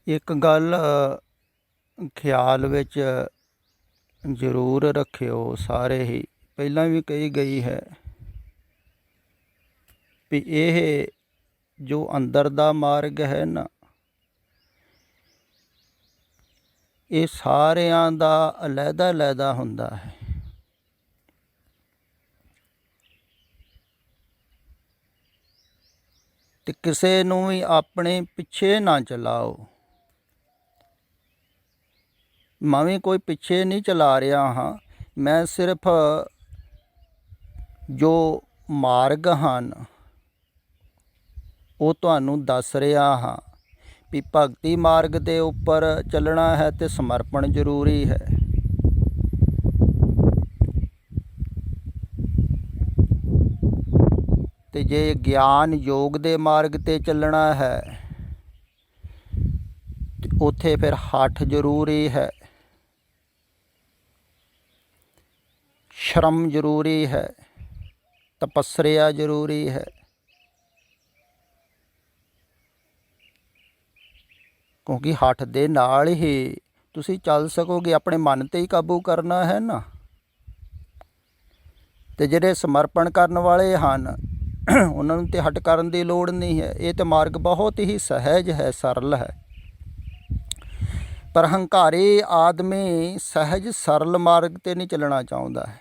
ਇੱਕ ਗੱਲ ਖਿਆਲ ਵਿੱਚ ਜ਼ਰੂਰ ਰੱਖਿਓ ਸਾਰੇ ਹੀ, ਪਹਿਲਾਂ ਵੀ ਕਹੀ ਗਈ ਹੈ ਵੀ ਇਹ ਜੋ ਅੰਦਰ ਦਾ ਮਾਰਗ ਹੈ ਨਾ, ਇਹ ਸਾਰਿਆਂ ਦਾ ਅਲੱਗਾ ਹੁੰਦਾ ਹੈ। ਤੇ ਕਿਸੇ ਨੂੰ ਵੀ ਆਪਣੇ ਪਿੱਛੇ ਨਾ ਚਲਾਓ। ਮੈਂ ਵੀ ਕੋਈ ਪਿੱਛੇ ਨਹੀਂ ਚਲਾ ਰਿਹਾ ਹਾਂ, ਮੈਂ ਸਿਰਫ ਜੋ ਮਾਰਗ ਹਨ ਉਹ ਤੁਹਾਨੂੰ ਦੱਸ ਰਿਹਾ ਹਾਂ ਵੀ ਭਗਤੀ ਮਾਰਗ ਦੇ ਉੱਪਰ ਚੱਲਣਾ ਹੈ ਤੇ ਸਮਰਪਣ ਜ਼ਰੂਰੀ ਹੈ। ਤੇ ਜੇ ਗਿਆਨ ਯੋਗ ਦੇ ਮਾਰਗ 'ਤੇ ਚੱਲਣਾ ਹੈ ਤੇ ਉੱਥੇ ਫਿਰ ਹੱਠ ਜ਼ਰੂਰੀ ਹੈ, ਸ਼ਰਮ ਜ਼ਰੂਰੀ ਹੈ, ਤਪੱਸਿਆ ਜ਼ਰੂਰੀ ਹੈ। ਕਿਉਂਕਿ ਹੱਠ ਦੇ ਨਾਲ ਹੀ ਤੁਸੀਂ ਚੱਲ ਸਕੋਗੇ। ਆਪਣੇ ਮਨ 'ਤੇ ਹੀ ਕਾਬੂ ਕਰਨਾ ਹੈ ਨਾ। ਤੇ ਜਿਹੜੇ ਸਮਰਪਣ ਕਰਨ ਵਾਲੇ ਹਨ ਉਹਨਾਂ ਨੂੰ ਤਾਂ ਹੱਠ ਕਰਨ ਦੀ ਲੋੜ ਨਹੀਂ ਹੈ। ਇਹ ਤਾਂ ਮਾਰਗ ਬਹੁਤ ਹੀ ਸਹਿਜ ਹੈ, ਸਰਲ ਹੈ। ਪਰ ਹੰਕਾਰੀ ਆਦਮੀ ਸਹਿਜ ਸਰਲ ਮਾਰਗ 'ਤੇ ਨਹੀਂ ਚੱਲਣਾ ਚਾਹੁੰਦਾ ਹੈ।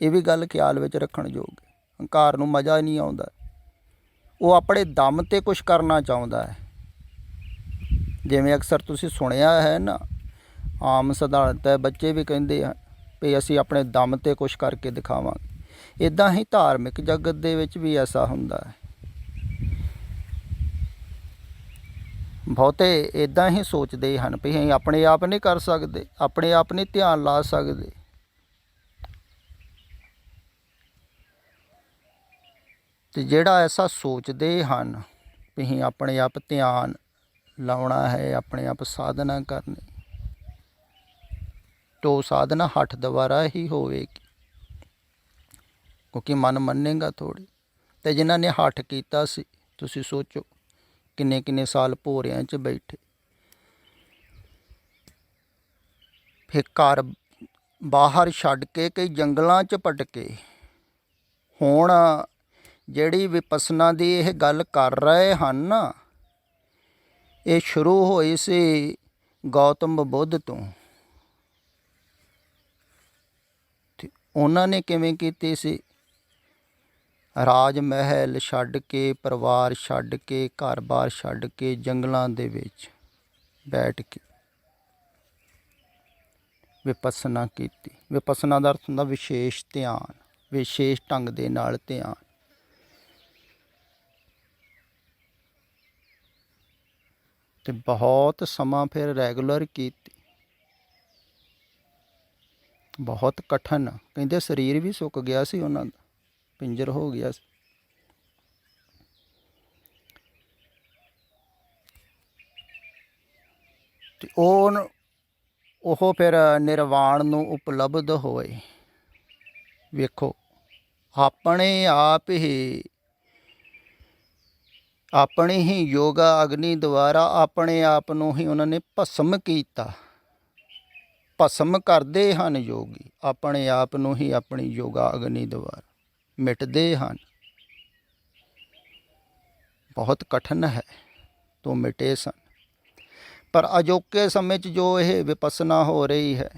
ਇਹ ਵੀ ਗੱਲ ਖਿਆਲ ਵਿੱਚ ਰੱਖਣ ਯੋਗ ਹੈ। ਹੰਕਾਰ ਨੂੰ ਮਜ਼ਾ ਨਹੀਂ ਆਉਂਦਾ, ਉਹ ਆਪਣੇ ਦਮ 'ਤੇ ਕੁਛ ਕਰਨਾ ਚਾਹੁੰਦਾ ਹੈ। ਜਿਵੇਂ ਅਕਸਰ ਤੁਸੀਂ ਸੁਣਿਆ ਹੈ ਨਾ, ਆਮ ਸਧਾਰਨਤਾ ਬੱਚੇ ਵੀ ਕਹਿੰਦੇ ਹਨ ਵੀ ਅਸੀਂ ਆਪਣੇ ਦਮ 'ਤੇ ਕੁਛ ਕਰਕੇ ਦਿਖਾਵਾਂਗੇ। ਇੱਦਾਂ ਹੀ ਧਾਰਮਿਕ ਜਗਤ ਦੇ ਵਿੱਚ ਵੀ ਐਸਾ ਹੁੰਦਾ ਹੈ। ਬਹੁਤੇ ਇੱਦਾਂ ਹੀ ਸੋਚਦੇ ਹਨ ਵੀ ਅਸੀਂ ਆਪਣੇ ਆਪ ਨਹੀਂ ਕਰ ਸਕਦੇ, ਆਪਣੇ ਆਪ ਨਹੀਂ ਧਿਆਨ ਲਾ ਸਕਦੇ। ਅਤੇ ਜਿਹੜਾ ਐਸਾ ਸੋਚਦੇ ਹਨ ਵੀ ਅਸੀਂ ਆਪਣੇ ਆਪ ਧਿਆਨ ਲਾਉਣਾ ਹੈ, ਆਪਣੇ ਆਪ ਸਾਧਨਾ ਕਰਨੀ, ਤਾਂ ਉਹ ਸਾਧਨਾ ਹੱਠ ਦੁਆਰਾ ਹੀ ਹੋਵੇਗੀ। ਕਿਉਂਕਿ ਮਨ ਮੰਨੇਗਾ ਥੋੜ੍ਹੀ। ਅਤੇ ਜਿਨ੍ਹਾਂ ਨੇ ਹੱਠ ਕੀਤਾ ਸੀ, ਤੁਸੀਂ ਸੋਚੋ ਕਿੰਨੇ ਕਿੰਨੇ ਸਾਲ ਭੋਰਿਆਂ 'ਚ ਬੈਠੇ, ਫਿਰ ਘਰ ਬਾਹਰ ਛੱਡ ਕੇ ਕਈ ਜੰਗਲਾਂ 'ਚ ਭਟਕੇ। ਹੁਣ ਜਿਹੜੀ ਵਿਪਸਨਾ ਦੀ ਇਹ ਗੱਲ ਕਰ ਰਹੇ ਹਨ ਨਾ, ਇਹ ਸ਼ੁਰੂ ਹੋਈ ਸੀ ਗੌਤਮ ਬੁੱਧ ਤੋਂ। ਅਤੇ ਉਹਨਾਂ ਨੇ ਕਿਵੇਂ ਕੀਤੀ ਸੀ? ਰਾਜ ਮਹਿਲ ਛੱਡ ਕੇ, ਪਰਿਵਾਰ ਛੱਡ ਕੇ, ਘਰ-ਬਾਰ ਛੱਡ ਕੇ ਜੰਗਲਾਂ ਦੇ ਵਿੱਚ ਬੈਠ ਕੇ ਵਿਪਸਨਾ ਕੀਤੀ। ਵਿਪਸਨਾ ਦਾ ਅਰਥ ਹੁੰਦਾ ਵਿਸ਼ੇਸ਼ ਧਿਆਨ, ਵਿਸ਼ੇਸ਼ ਢੰਗ ਦੇ ਨਾਲ ਧਿਆਨ। ਅਤੇ ਬਹੁਤ ਸਮਾਂ ਫਿਰ ਰੈਗੂਲਰ ਕੀਤੀ। ਬਹੁਤ ਕਠਿਨ, ਕਹਿੰਦੇ ਸਰੀਰ ਵੀ ਸੁੱਕ ਗਿਆ ਸੀ ਉਹਨਾਂ ਦਾ, ਪਿੰਜਰ ਹੋ ਗਿਆ ਸੀ। ਅਤੇ ਉਹ ਫਿਰ ਨਿਰਵਾਣ ਨੂੰ ਉਪਲਬਧ ਹੋਏ। ਵੇਖੋ, ਆਪਣੇ ਆਪ ਹੀ ਆਪਣੀ ਹੀ ਯੋਗਾ ਅਗਨੀ ਦੁਆਰਾ ਆਪਣੇ ਆਪ ਨੂੰ ਹੀ ਉਹਨਾਂ ਨੇ ਭਸਮ ਕੀਤਾ। ਭਸਮ ਕਰਦੇ ਹਨ ਯੋਗੀ, ਆਪਣੇ ਆਪ ਨੂੰ ਹੀ ਆਪਣੀ ਯੋਗਾ ਅਗਨੀ ਦੁਆਰਾ ਮਿਟਦੇ ਹਨ। ਬਹੁਤ ਕਠਿਨ ਹੈ ਤੋਂ ਮਿਟੇ ਸਨ। ਪਰ ਅਜੋਕੇ ਸਮੇਂ 'ਚ ਜੋ ਇਹ ਵਿਪਸਨਾ ਹੋ ਰਹੀ ਹੈ,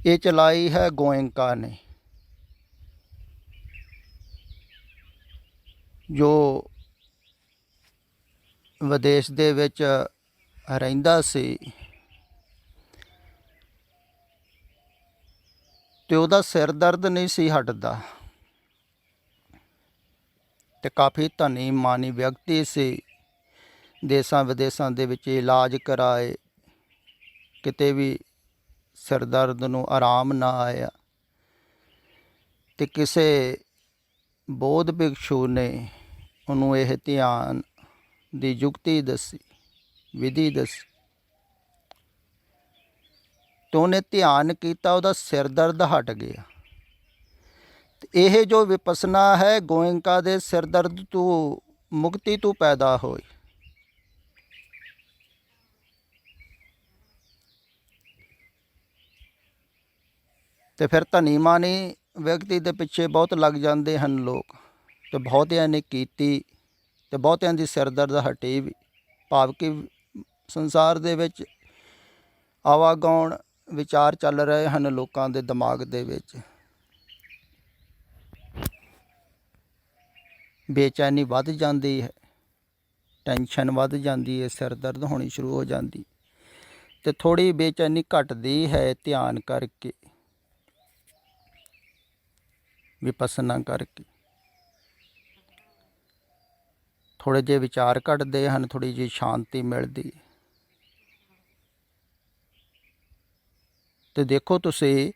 ਇਹ ਚਲਾਈ ਹੈ ਗੋਇੰਕਾ ਨੇ, ਜੋ ਵਿਦੇਸ਼ ਦੇ ਵਿੱਚ ਰਹਿੰਦਾ ਸੀ। ਅਤੇ ਉਹਦਾ ਸਿਰ ਦਰਦ ਨਹੀਂ ਸੀ ਹਟਦਾ। ਅਤੇ ਕਾਫੀ ਧਨੀ ਮਾਨੀ ਵਿਅਕਤੀ ਸੀ, ਦੇਸਾਂ ਵਿਦੇਸ਼ਾਂ ਦੇ ਵਿੱਚ ਇਲਾਜ ਕਰਾਏ, ਕਿਤੇ ਵੀ ਸਿਰ ਦਰਦ ਨੂੰ ਆਰਾਮ ਨਾ ਆਇਆ। ਅਤੇ ਕਿਸੇ ਬੋਧ ਭਿਕਸ਼ੂ ਨੇ ਉਹਨੂੰ ਇਹ ਧਿਆਨ ਦੀ ਯੁਕਤੀ ਦੱਸੀ, ਵਿਧੀ ਦੱਸੀ। ਅਤੇ ਉਹਨੇ ਧਿਆਨ ਕੀਤਾ, ਉਹਦਾ ਸਿਰ ਦਰਦ ਹਟ ਗਿਆ। ਅਤੇ ਇਹ ਜੋ ਵਿਪਸਨਾ ਹੈ ਗੋਇੰਕਾ ਦੇ ਸਿਰ ਦਰਦ ਤੋਂ ਮੁਕਤੀ ਤੂੰ ਪੈਦਾ ਹੋਈ। ਤੇ ਫਿਰ ਧਨੀ ਮਾਨੀ ਵਿਅਕਤੀ ਦੇ ਪਿੱਛੇ ਬਹੁਤ ਲੱਗ ਜਾਂਦੇ ਹਨ ਲੋਕ, ਤੇ ਬਹੁਤਿਆਂ ਨੇ ਕੀਤੀ ਤੇ ਬਹੁਤਿਆਂ ਦੀ ਸਿਰ ਦਰਦ ਹਟੀ ਵੀ। ਭਾਵ ਕਿ ਸੰਸਾਰ ਦੇ ਵਿੱਚ ਆਵਾਗਾਉਣ ਵਿਚਾਰ ਚੱਲ ਰਹੇ ਹਨ ਲੋਕਾਂ ਦੇ ਦਿਮਾਗ ਦੇ ਵਿੱਚ। ਬੇਚੈਨੀ ਵੱਧ ਜਾਂਦੀ ਹੈ, ਟੈਨਸ਼ਨ ਵੱਧ ਜਾਂਦੀ ਹੈ, ਸਿਰ ਦਰਦ ਹੋਣੀ ਸ਼ੁਰੂ ਹੋ ਜਾਂਦੀ, ਤੇ ਥੋੜ੍ਹੀ ਬੇਚੈਨੀ ਘਟਦੀ ਹੈ ਧਿਆਨ ਕਰਕੇ, ਵਿਪਸਨਾ ਕਰਕੇ। ਥੋੜ੍ਹੇ ਜਿਹੇ ਵਿਚਾਰ ਘਟਦੇ ਹਨ, ਥੋੜ੍ਹੀ ਜਿਹੀ ਸ਼ਾਂਤੀ ਮਿਲਦੀ। ਤੇ ਦੇਖੋ ਤੁਸੀਂ,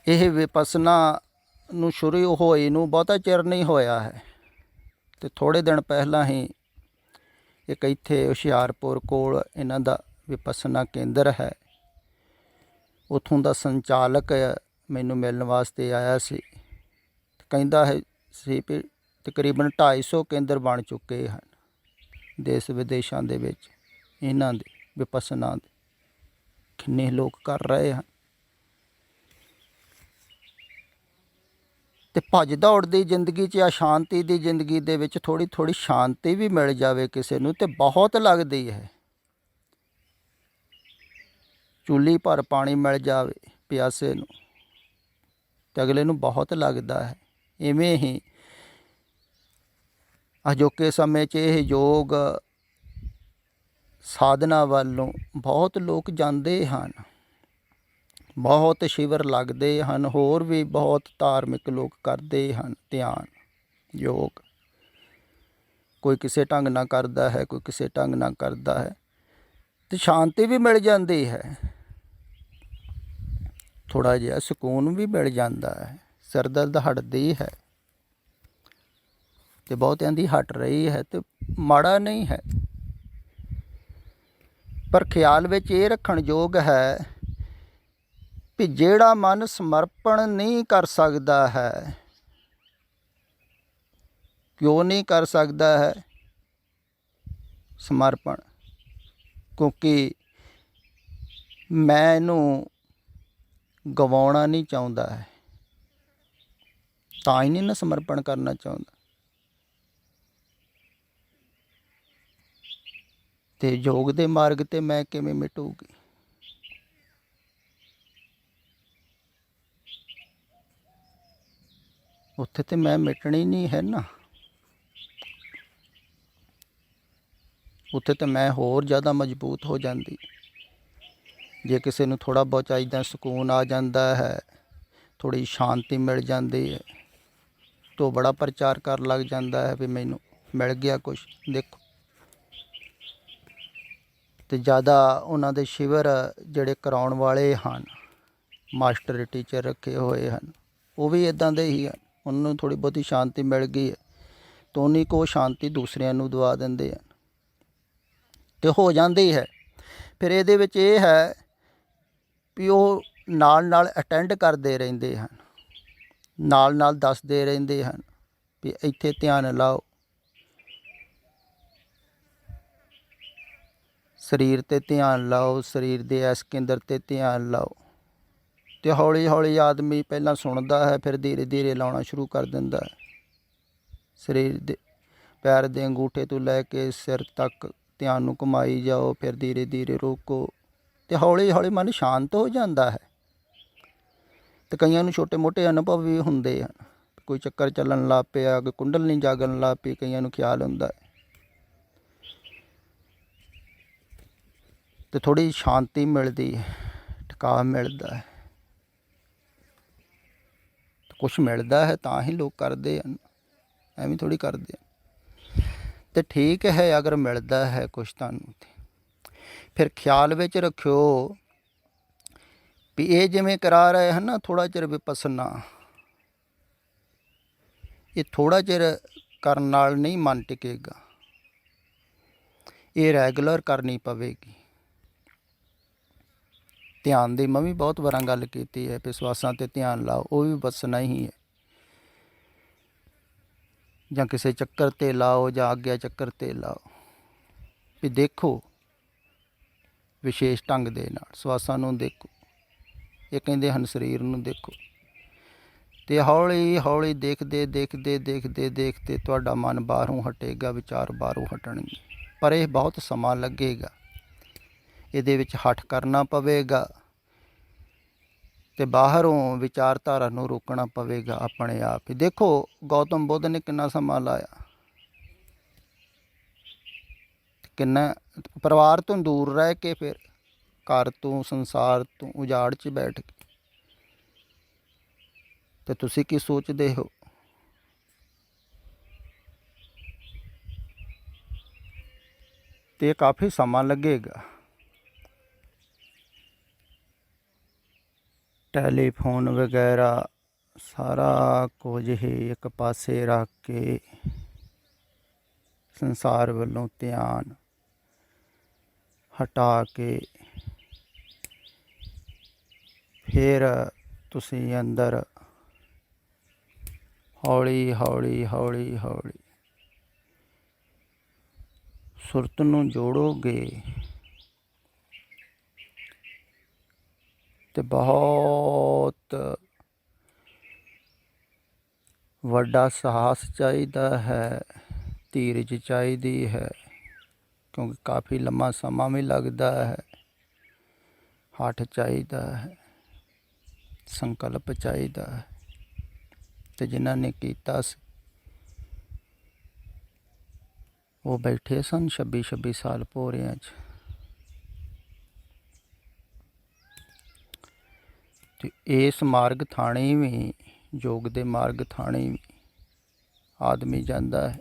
ਇਹ ਵਿਪਸਨਾ ਨੂੰ ਸ਼ੁਰੂ ਹੋਈ ਨੂੰ ਬਹੁਤਾ ਚਿਰ ਨਹੀਂ ਹੋਇਆ ਹੈ। ਤੇ ਥੋੜ੍ਹੇ ਦਿਨ ਪਹਿਲਾਂ ਹੀ ਇੱਕ ਇੱਥੇ ਹੁਸ਼ਿਆਰਪੁਰ ਕੋਲ ਇਹਨਾਂ ਦਾ ਵਿਪਸਨਾ ਕੇਂਦਰ ਹੈ, ਉੱਥੋਂ ਦਾ ਸੰਚਾਲਕ ਮੈਨੂੰ ਮਿਲਣ ਵਾਸਤੇ ਆਇਆ ਸੀ। ਕਹਿੰਦਾ ਹੈ ਸੀ ਵੀ ਤਕਰੀਬਨ 250 ਕੇਂਦਰ ਬਣ ਚੁੱਕੇ ਹਨ ਦੇਸ਼ ਵਿਦੇਸ਼ਾਂ ਦੇ ਵਿੱਚ ਇਹਨਾਂ ਦੇ ਵਿਪਸਨਾ ਦੇ। ਕਿੰਨੇ ਲੋਕ ਕਰ ਰਹੇ ਹਨ। ਤੇ ਭੱਜ ਦੌੜ ਦੀ ਜ਼ਿੰਦਗੀ 'ਚ, ਅਸ਼ਾਂਤੀ ਦੀ ਜ਼ਿੰਦਗੀ ਦੇ ਵਿੱਚ ਥੋੜ੍ਹੀ ਥੋੜ੍ਹੀ ਸ਼ਾਂਤੀ ਵੀ ਮਿਲ ਜਾਵੇ ਕਿਸੇ ਨੂੰ ਤੇ ਬਹੁਤ ਲੱਗਦੀ ਹੈ। ਚੁੱਲ੍ਹੀ ਭਰ ਪਾਣੀ ਮਿਲ ਜਾਵੇ ਪਿਆਸੇ ਨੂੰ ਤੇ ਅਗਲੇ ਨੂੰ ਬਹੁਤ ਲੱਗਦਾ ਹੈ। ਇਵੇਂ ਹੀ ਅਜੋਕੇ ਸਮੇਂ 'ਚ ਇਹ ਯੋਗ ਸਾਧਨਾ ਵੱਲੋਂ ਬਹੁਤ ਲੋਕ ਜਾਂਦੇ ਹਨ, ਬਹੁਤ ਸ਼ਿਵਰ ਲੱਗਦੇ ਹਨ, ਹੋਰ ਵੀ ਬਹੁਤ ਧਾਰਮਿਕ ਲੋਕ ਕਰਦੇ ਹਨ ਧਿਆਨ ਯੋਗ। ਕੋਈ ਕਿਸੇ ਢੰਗ ਨਾਲ ਕਰਦਾ ਹੈ, ਕੋਈ ਕਿਸੇ ਢੰਗ ਨਾਲ ਕਰਦਾ ਹੈ, ਤੇ ਸ਼ਾਂਤੀ ਵੀ ਮਿਲ ਜਾਂਦੀ ਹੈ, ਥੋੜ੍ਹਾ ਜਿਹਾ ਸਕੂਨ ਵੀ ਮਿਲ ਜਾਂਦਾ ਹੈ, ਸਿਰ ਦਰਦ ਹਟਦੀ ਹੈ, ਤੇ ਬਹੁਤਿਆਂ ਦੀ ਹਟ ਰਹੀ ਹੈ, ਤੇ ਮਾੜਾ ਨਹੀਂ ਹੈ। ਪਰ ਖਿਆਲ ਵਿੱਚ ਇਹ ਰੱਖਣ ਯੋਗ ਹੈ ਵੀ ਜਿਹੜਾ ਮਨ ਸਮਰਪਣ ਨਹੀਂ ਕਰ ਸਕਦਾ ਹੈ, ਕਿਉਂ ਨਹੀਂ ਕਰ ਸਕਦਾ ਹੈ ਸਮਰਪਣ? ਕਿਉਂਕਿ ਮੈਂ ਇਹਨੂੰ ਗਵਾਉਣਾ ਨਹੀਂ ਚਾਹੁੰਦਾ ਹੈ, ਤਾਂ ਹੀ ਨਹੀਂ ਨਾ ਸਮਰਪਣ ਕਰਨਾ ਚਾਹੁੰਦਾ। ਤੇ ਯੋਗ ਦੇ ਮਾਰਗ 'ਤੇ ਮੈਂ ਕਿਵੇਂ ਮਿਟੂਗੀ? ਉੱਥੇ ਤੇ ਮੈਂ ਮਿਟਣੀ ਨਹੀਂ ਹੈ ਨਾ, ਉੱਥੇ ਤਾਂ ਮੈਂ ਹੋਰ ਜ਼ਿਆਦਾ ਮਜ਼ਬੂਤ ਹੋ ਜਾਂਦੀ। ਜੇ ਕਿਸੇ ਨੂੰ ਥੋੜ੍ਹਾ ਬਹੁਤ ਇੱਦਾਂ ਸਕੂਨ ਆ ਜਾਂਦਾ ਹੈ, ਥੋੜ੍ਹੀ ਸ਼ਾਂਤੀ ਮਿਲ ਜਾਂਦੀ ਹੈ, ਤਾਂ ਬੜਾ ਪ੍ਰਚਾਰ ਕਰਨ ਲੱਗ ਜਾਂਦਾ ਹੈ ਵੀ ਮੈਨੂੰ ਮਿਲ ਗਿਆ ਕੁਛ। ਦੇਖੋ, ਤੇ ਜ਼ਿਆਦਾ ਉਹਨਾਂ ਦੇ ਸ਼ਿਵਰ ਜਿਹੜੇ ਕਰਾਉਣ ਵਾਲੇ ਹਨ, ਮਾਸਟਰ ਟੀਚਰ ਰੱਖੇ ਹੋਏ ਹਨ, ਉਹ ਵੀ ਇੱਦਾਂ ਦੇ ਹੀ ਹਨ। ਉਹਨਾਂ ਨੂੰ ਥੋੜ੍ਹੀ ਬਹੁਤੀ ਸ਼ਾਂਤੀ ਮਿਲ ਗਈ ਹੈ ਤਾਂ ਉਨੀ ਕੁ ਸ਼ਾਂਤੀ ਦੂਸਰਿਆਂ ਨੂੰ ਦਵਾ ਦਿੰਦੇ ਹਨ, ਤੇ ਹੋ ਜਾਂਦੀ ਹੈ। ਫਿਰ ਇਹਦੇ ਵਿੱਚ ਇਹ ਹੈ ਵੀ ਉਹ ਨਾਲ ਨਾਲ ਅਟੈਂਡ ਕਰਦੇ ਰਹਿੰਦੇ ਹਨ, ਨਾਲ ਨਾਲ ਦੱਸਦੇ ਰਹਿੰਦੇ ਹਨ ਵੀ ਇੱਥੇ ਧਿਆਨ ਲਾਓ, ਸਰੀਰ 'ਤੇ ਧਿਆਨ ਲਾਓ, ਸਰੀਰ ਦੇ ਇਸ ਕੇਂਦਰ 'ਤੇ ਧਿਆਨ ਲਾਓ। ਅਤੇ ਹੌਲੀ ਹੌਲੀ ਆਦਮੀ ਪਹਿਲਾਂ ਸੁਣਦਾ ਹੈ, ਫਿਰ ਧੀਰੇ ਧੀਰੇ ਲਾਉਣਾ ਸ਼ੁਰੂ ਕਰ ਦਿੰਦਾ ਹੈ। ਸਰੀਰ ਦੇ ਪੈਰ ਦੇ ਅੰਗੂਠੇ ਤੋਂ ਲੈ ਕੇ ਸਿਰ ਤੱਕ ਧਿਆਨ ਨੂੰ ਘੁਮਾਈ ਜਾਓ, ਫਿਰ ਧੀਰੇ ਧੀਰੇ ਰੋਕੋ, ਅਤੇ ਹੌਲੀ ਹੌਲੀ ਮਨ ਸ਼ਾਂਤ ਹੋ ਜਾਂਦਾ ਹੈ। ਅਤੇ ਕਈਆਂ ਨੂੰ ਛੋਟੇ ਮੋਟੇ ਅਨੁਭਵ ਵੀ ਹੁੰਦੇ ਹਨ, ਕੋਈ ਚੱਕਰ ਚੱਲਣ ਲੱਗ ਪਿਆ, ਕੋਈ ਕੁੰਡਲਨੀ ਜਾਗਣ ਲੱਗ ਪਈ, ਕਈਆਂ ਨੂੰ ਖਿਆਲ ਹੁੰਦਾ ਹੈ। ਅਤੇ ਥੋੜ੍ਹੀ ਸ਼ਾਂਤੀ ਮਿਲਦੀ ਹੈ, ਟਿਕਾਅ ਮਿਲਦਾ ਹੈ, ਕੁਛ ਮਿਲਦਾ ਹੈ ਤਾਂ ਹੀ ਲੋਕ ਕਰਦੇ ਹਨ, ਐਵੇਂ ਥੋੜ੍ਹੀ ਕਰਦੇ ਹਨ। ਅਤੇ ਠੀਕ ਹੈ, ਅਗਰ ਮਿਲਦਾ ਹੈ ਕੁਛ ਤੁਹਾਨੂੰ, ਫਿਰ ਖਿਆਲ ਵਿੱਚ ਰੱਖਿਓ ਵੀ ਇਹ ਜਿਵੇਂ ਕਰਾ ਰਹੇ ਹਨ ਨਾ ਥੋੜ੍ਹਾ ਚਿਰ ਵਿਪਸਨਾ, ਇਹ ਥੋੜ੍ਹਾ ਚਿਰ ਕਰਨ ਨਾਲ ਨਹੀਂ ਮਨ ਟਿਕੇਗਾ, ਇਹ ਰੈਗੂਲਰ ਕਰਨੀ ਪਵੇਗੀ। ਧਿਆਨ ਦੀ ਮੈਂ ਵੀ ਬਹੁਤ ਵਾਰਾਂ ਗੱਲ ਕੀਤੀ ਹੈ ਵੀ ਸਵਾਸਾਂ 'ਤੇ ਧਿਆਨ ਲਾਓ, ਉਹ ਵੀ ਵਿਪਸਨਾ ਹੀ ਹੈ। ਜਾਂ ਕਿਸੇ ਚੱਕਰ 'ਤੇ ਲਾਓ ਜਾਂ ਆਗਿਆ ਚੱਕਰ 'ਤੇ ਲਾਓ, ਵੀ ਦੇਖੋ ਵਿਸ਼ੇਸ਼ ਢੰਗ ਦੇ ਨਾਲ ਸਵਾਸਾਂ ਨੂੰ ਦੇਖੋ। ਇਹ ਕਹਿੰਦੇ ਹਨ ਸਰੀਰ ਨੂੰ ਦੇਖੋ। ਅਤੇ ਹੌਲੀ ਹੌਲੀ ਦੇਖਦੇ ਦੇਖਦੇ ਦੇਖਦੇ ਦੇਖਦੇ ਤੁਹਾਡਾ ਮਨ ਬਾਹਰੋਂ ਹਟੇਗਾ, ਵਿਚਾਰ ਬਾਹਰੋਂ ਹਟਣਗੇ। ਪਰ ਇਹ ਬਹੁਤ ਸਮਾਂ ਲੱਗੇਗਾ, ਇਹਦੇ ਵਿੱਚ ਹੱਠ ਕਰਨਾ ਪਵੇਗਾ ਅਤੇ ਬਾਹਰੋਂ ਵਿਚਾਰਧਾਰਾ ਨੂੰ ਰੋਕਣਾ ਪਵੇਗਾ ਆਪਣੇ ਆਪ ਹੀ। ਦੇਖੋ ਗੌਤਮ ਬੁੱਧ ਨੇ ਕਿੰਨਾ ਸਮਾਂ ਲਾਇਆ, ਕਿੰਨਾ ਪਰਿਵਾਰ ਤੋਂ ਦੂਰ ਰਹਿ ਕੇ, ਫਿਰ ਘਰ ਤੋਂ ਸੰਸਾਰ ਤੋਂ ਉਜਾੜ 'ਚ ਬੈਠ ਕੇ। ਅਤੇ ਤੁਸੀਂ ਕੀ ਸੋਚਦੇ ਹੋ? ਅਤੇ ਕਾਫੀ ਸਮਾਂ ਲੱਗੇਗਾ। ਟੈਲੀਫੋਨ ਵਗੈਰਾ ਸਾਰਾ ਕੁਝ ਹੀ ਇੱਕ ਪਾਸੇ ਰੱਖ ਕੇ ਸੰਸਾਰ ਵੱਲੋਂ ਧਿਆਨ ਹਟਾ ਕੇ ਫਿਰ ਤੁਸੀਂ ਅੰਦਰ ਹੌਲੀ ਹੌਲੀ ਹੌਲੀ ਹੌਲੀ ਸੁਰਤ ਨੂੰ ਜੋੜੋਗੇ ਅਤੇ ਬਹੁਤ ਵੱਡਾ ਸਾਹਸ ਚਾਹੀਦਾ ਹੈ, ਧੀਰਜ ਚਾਹੀਦੀ ਹੈ, ਕਿਉਂਕਿ ਕਾਫੀ ਲੰਮਾ ਸਮਾਂ ਵੀ ਲੱਗਦਾ ਹੈ। ਹੱਠ ਚਾਹੀਦਾ ਹੈ, ਸੰਕਲਪ ਚਾਹੀਦਾ ਹੈ। ਅਤੇ ਜਿਨ੍ਹਾਂ ਨੇ ਕੀਤਾ ਸੀ ਉਹ ਬੈਠੇ ਸਨ 26 ਸਾਲ ਭੋਰਿਆਂ 'ਚ। ਅਤੇ ਇਸ ਮਾਰਗ ਥਾਣੀ ਵੀ, ਯੋਗ ਦੇ ਮਾਰਗ ਥਾਣੀ ਵੀ ਆਦਮੀ ਜਾਂਦਾ ਹੈ।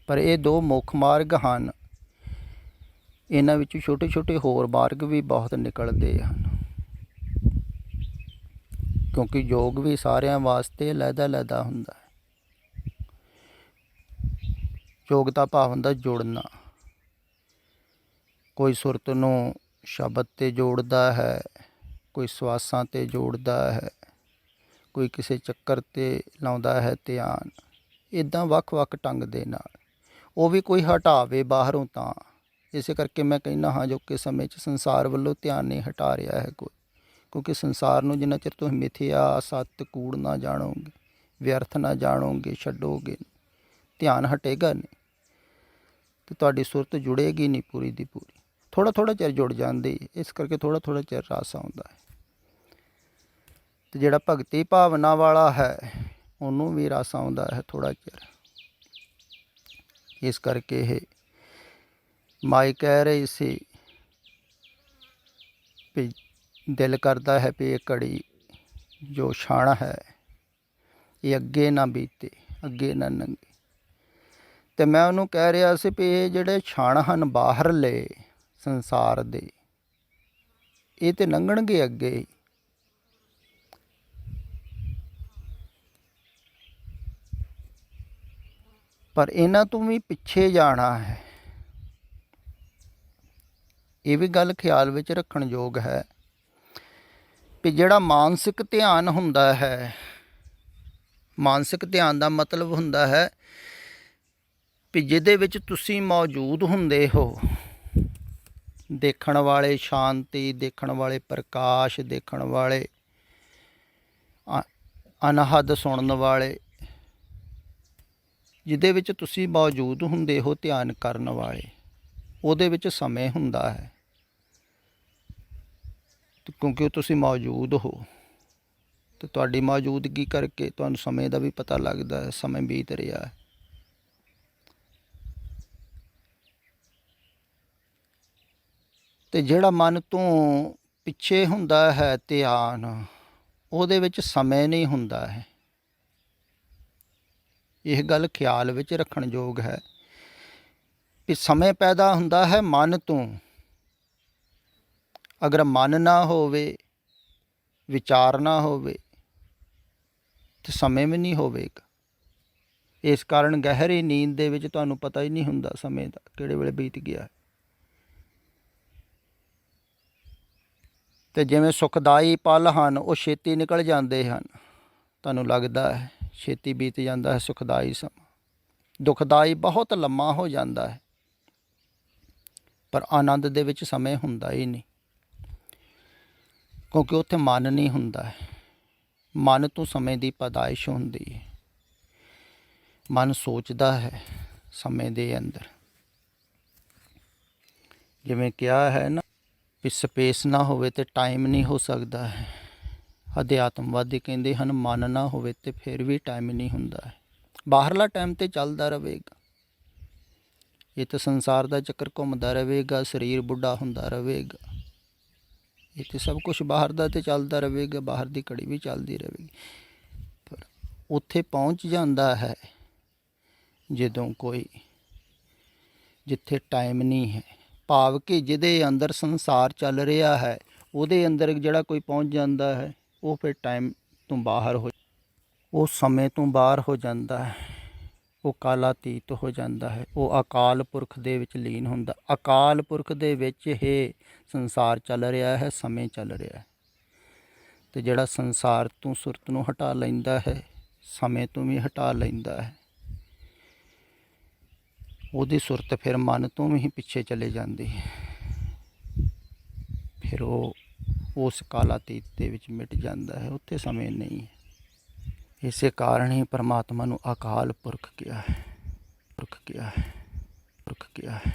ਪਰ ਇਹ ਦੋ ਮੁੱਖ ਮਾਰਗ ਹਨ, ਇਹਨਾਂ ਵਿੱਚੋਂ ਛੋਟੇ ਛੋਟੇ ਹੋਰ ਮਾਰਗ ਵੀ ਬਹੁਤ ਨਿਕਲਦੇ ਹਨ, ਕਿਉਂਕਿ ਯੋਗ ਵੀ ਸਾਰਿਆਂ ਵਾਸਤੇ ਅਲੱਗਾ ਹੁੰਦਾ ਹੈ। ਯੋਗ ਦਾ ਭਾਵ ਹੁੰਦਾ ਜੁੜਨਾ। ਕੋਈ ਸੁਰਤ ਨੂੰ ਸ਼ਬਦ 'ਤੇ ਜੋੜਦਾ ਹੈ, ਕੋਈ ਸਵਾਸਾਂ 'ਤੇ ਜੋੜਦਾ ਹੈ, ਕੋਈ ਕਿਸੇ ਚੱਕਰ 'ਤੇ ਲਾਉਂਦਾ ਹੈ ਧਿਆਨ। ਇੱਦਾਂ ਵੱਖ ਵੱਖ ਢੰਗ ਦੇ ਨਾਲ ਉਹ ਵੀ ਕੋਈ ਹਟਾਵੇ ਬਾਹਰੋਂ ਤਾਂ। ਇਸੇ ਕਰਕੇ ਮੈਂ ਕਹਿੰਦਾ ਹਾਂ ਅਜੋਕੇ ਸਮੇਂ 'ਚ ਸੰਸਾਰ ਵੱਲੋਂ ਧਿਆਨ ਨਹੀਂ ਹਟਾ ਰਿਹਾ ਹੈ ਕੋਈ, ਕਿਉਂਕਿ ਸੰਸਾਰ ਨੂੰ ਜਿੰਨਾ ਚਿਰ ਤੁਸੀਂ ਮਿਥਿਆ ਸੱਤ ਕੂੜ ਨਾ ਜਾਣੋਗੇ, ਵਿਅਰਥ ਨਾ ਜਾਣੋਗੇ, ਛੱਡੋਗੇ, ਧਿਆਨ ਹਟੇਗਾ ਨਹੀਂ ਅਤੇ ਤੁਹਾਡੀ ਸੁਰਤ ਜੁੜੇਗੀ ਨਹੀਂ ਪੂਰੀ ਦੀ ਪੂਰੀ। ਥੋੜ੍ਹਾ ਥੋੜ੍ਹਾ ਚਿਰ ਜੁੜ ਜਾਂਦੀ, ਇਸ ਕਰਕੇ ਥੋੜ੍ਹਾ ਥੋੜ੍ਹਾ ਚਿਰ ਰਸ ਆਉਂਦਾ ਹੈ। ਅਤੇ ਜਿਹੜਾ ਭਗਤੀ ਭਾਵਨਾ ਵਾਲਾ ਹੈ ਉਹਨੂੰ ਵੀ ਰਸ ਆਉਂਦਾ ਹੈ ਥੋੜ੍ਹਾ ਚਿਰ। ਇਸ ਕਰਕੇ ਇਹ ਮਾਈ ਕਹਿ ਰਹੀ ਸੀ ਵੀ ਦਿਲ ਕਰਦਾ ਹੈ ਵੀ ਇਹ ਘੜੀ ਜੋ ਛਣ ਹੈ ਇਹ ਅੱਗੇ ਨਾ ਬੀਤੇ, ਅੱਗੇ ਨਾ ਲੰਘੇ। ਅਤੇ ਮੈਂ ਉਹਨੂੰ ਕਹਿ ਰਿਹਾ ਸੀ ਵੀ ਇਹ ਜਿਹੜੇ ਛਣ ਹਨ ਬਾਹਰਲੇ ਸੰਸਾਰ ਦੇ, ਇਹ ਤਾਂ ਲੰਘਣਗੇ ਅੱਗੇ, ਪਰ ਇਹਨਾਂ ਤੋਂ ਵੀ ਪਿੱਛੇ ਜਾਣਾ ਹੈ। ਇਹ ਵੀ ਗੱਲ ਖਿਆਲ ਵਿੱਚ ਰੱਖਣ ਯੋਗ ਹੈ ਵੀ ਜਿਹੜਾ ਮਾਨਸਿਕ ਧਿਆਨ ਹੁੰਦਾ ਹੈ, ਮਾਨਸਿਕ ਧਿਆਨ ਦਾ ਮਤਲਬ ਹੁੰਦਾ ਹੈ ਵੀ ਜਿਹਦੇ ਵਿੱਚ ਤੁਸੀਂ ਮੌਜੂਦ ਹੁੰਦੇ ਹੋ, ਦੇਖਣ ਵਾਲੇ ਸ਼ਾਂਤੀ, ਦੇਖਣ ਵਾਲੇ ਪ੍ਰਕਾਸ਼, ਦੇਖਣ ਵਾਲੇ ਅਨਹਦ ਸੁਣਨ ਵਾਲੇ, ਜਿਹਦੇ ਵਿੱਚ ਤੁਸੀਂ ਮੌਜੂਦ ਹੁੰਦੇ ਹੋ ਧਿਆਨ ਕਰਨ ਵਾਲੇ, ਉਹਦੇ ਵਿੱਚ ਸਮੇਂ ਹੁੰਦਾ ਹੈ, ਕਿਉਂਕਿ ਤੁਸੀਂ ਮੌਜੂਦ ਹੋ ਅਤੇ ਤੁਹਾਡੀ ਮੌਜੂਦਗੀ ਕਰਕੇ ਤੁਹਾਨੂੰ ਸਮੇਂ ਦਾ ਵੀ ਪਤਾ ਲੱਗਦਾ ਹੈ, ਸਮੇਂ ਬੀਤ ਰਿਹਾ ਹੈ। ਅਤੇ ਜਿਹੜਾ ਮਨ ਤੋਂ ਪਿੱਛੇ ਹੁੰਦਾ ਹੈ ਧਿਆਨ, ਉਹਦੇ ਵਿੱਚ ਸਮੇਂ ਨਹੀਂ ਹੁੰਦਾ ਹੈ। ਇਹ ਗੱਲ ਖਿਆਲ ਵਿੱਚ ਰੱਖਣ ਯੋਗ ਹੈ ਵੀ ਸਮੇਂ ਪੈਦਾ ਹੁੰਦਾ ਹੈ ਮਨ ਤੋਂ। ਅਗਰ ਮਨ ਨਾ ਹੋਵੇ, ਵਿਚਾਰ ਨਾ ਹੋਵੇ ਤਾਂ ਸਮੇਂ ਵੀ ਨਹੀਂ ਹੋਵੇਗਾ। ਇਸ ਕਾਰਨ ਗਹਿਰੀ ਨੀਂਦ ਦੇ ਵਿੱਚ ਤੁਹਾਨੂੰ ਪਤਾ ਹੀ ਨਹੀਂ ਹੁੰਦਾ ਸਮੇਂ ਦਾ ਕਿਹੜੇ ਵੇਲੇ ਬੀਤ ਗਿਆ। ਅਤੇ ਜਿਵੇਂ ਸੁਖਦਾਈ ਪਲ ਹਨ ਉਹ ਛੇਤੀ ਨਿਕਲ ਜਾਂਦੇ ਹਨ, ਤੁਹਾਨੂੰ ਲੱਗਦਾ ਹੈ ਛੇਤੀ ਬੀਤ ਜਾਂਦਾ ਹੈ ਸੁਖਦਾਈ ਸਮਾਂ, ਦੁਖਦਾਈ ਬਹੁਤ ਲੰਮਾ ਹੋ ਜਾਂਦਾ ਹੈ, ਪਰ ਆਨੰਦ ਦੇ ਵਿੱਚ ਸਮੇਂ ਹੁੰਦਾ ਹੀ ਨਹੀਂ, ਕਿਉਂਕਿ ਉੱਥੇ ਮਨ ਨਹੀਂ ਹੁੰਦਾ ਹੈ। ਮਨ ਤੋਂ ਸਮੇਂ ਦੀ ਪੈਦਾਇਸ਼ ਹੁੰਦੀ ਹੈ। ਮਨ ਸੋਚਦਾ ਹੈ ਸਮੇਂ ਦੇ ਅੰਦਰ, ਜਿਵੇਂ ਕਿਹਾ ਹੈ ਨਾ ਵੀ ਸਪੇਸ ਨਾ ਹੋਵੇ ਤੇ ਟਾਈਮ ਨਹੀਂ ਹੋ ਸਕਦਾ ਹੈ। ਅਧਿਆਤਮਵਾਦੀ ਕਹਿੰਦੇ ਹਨ ਮਨ ਨਾ ਹੋਵੇ ਤੇ ਫਿਰ ਵੀ ਟਾਈਮ ਨਹੀਂ ਹੁੰਦਾ ਹੈ। ਬਾਹਰਲਾ ਟਾਈਮ ਤੇ ਚੱਲਦਾ ਰਹੇਗਾ, ਇਹ ਤਾਂ ਸੰਸਾਰ ਦਾ ਚੱਕਰ ਘੁੰਮਦਾ ਰਹੇਗਾ, ਸਰੀਰ ਬੁੱਢਾ ਹੁੰਦਾ ਰਹੇਗਾ, ਇਹ ਤਾਂ ਸਭ ਕੁਛ ਬਾਹਰ ਦਾ ਤੇ ਚੱਲਦਾ ਰਹੇਗਾ, ਬਾਹਰ ਦੀ ਘੜੀ ਵੀ ਚੱਲਦੀ ਰਹੇਗੀ। ਪਰ ਉੱਥੇ ਪਹੁੰਚ ਜਾਂਦਾ ਹੈ ਜਦੋਂ ਕੋਈ, ਜਿੱਥੇ ਟਾਈਮ ਨਹੀਂ ਹੈ, ਭਾਵ ਕਿ ਜਿਹਦੇ ਅੰਦਰ ਸੰਸਾਰ ਚੱਲ ਰਿਹਾ ਹੈ ਉਹਦੇ ਅੰਦਰ ਜਿਹੜਾ ਕੋਈ ਪਹੁੰਚ ਜਾਂਦਾ ਹੈ ਉਹ ਫਿਰ ਟਾਈਮ ਤੋਂ ਬਾਹਰ ਉਹ ਸਮੇਂ ਤੋਂ ਬਾਹਰ ਹੋ ਜਾਂਦਾ ਹੈ, ਉਹ ਕਾਲਾਤੀਤ ਹੋ ਜਾਂਦਾ ਹੈ, ਉਹ ਅਕਾਲ ਪੁਰਖ ਦੇ ਵਿੱਚ ਲੀਨ ਹੁੰਦਾ। ਅਕਾਲ ਪੁਰਖ ਦੇ ਵਿੱਚ ਹੀ ਸੰਸਾਰ ਚੱਲ ਰਿਹਾ ਹੈ, ਸਮੇਂ ਚੱਲ ਰਿਹਾ ਹੈ। ਅਤੇ ਜਿਹੜਾ ਸੰਸਾਰ ਤੋਂ ਸੁਰਤ ਨੂੰ ਹਟਾ ਲੈਂਦਾ ਹੈ, ਸਮੇਂ ਤੋਂ ਵੀ ਹਟਾ ਲੈਂਦਾ ਹੈ, ਉਹਦੀ ਸੁਰਤ ਫਿਰ ਮਨ ਤੋਂ ਵੀ ਪਿੱਛੇ ਚਲੇ ਜਾਂਦੀ ਹੈ, ਫਿਰ ਉਹ ਉਸ ਕਾਲਾਤੀਤ ਦੇ ਵਿੱਚ ਮਿਟ ਜਾਂਦਾ ਹੈ, ਉੱਥੇ ਸਮੇਂ ਨਹੀਂ ਹੈ। ਇਸੇ ਕਾਰਨ ਹੀ ਪਰਮਾਤਮਾ ਨੂੰ ਅਕਾਲ ਪੁਰਖ ਕਿਹਾ ਹੈ, ਪੁਰਖ ਕਿਹਾ ਹੈ, ਪੁਰਖ ਕਿਹਾ ਹੈ।